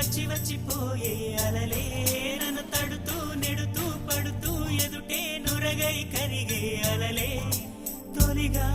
వచ్చి వచ్చిపోయే అలలే నన్ను తడుతూ నెడుతూ పడుతూ ఎదుటే నురగై కరిగే అలలే తొలిగా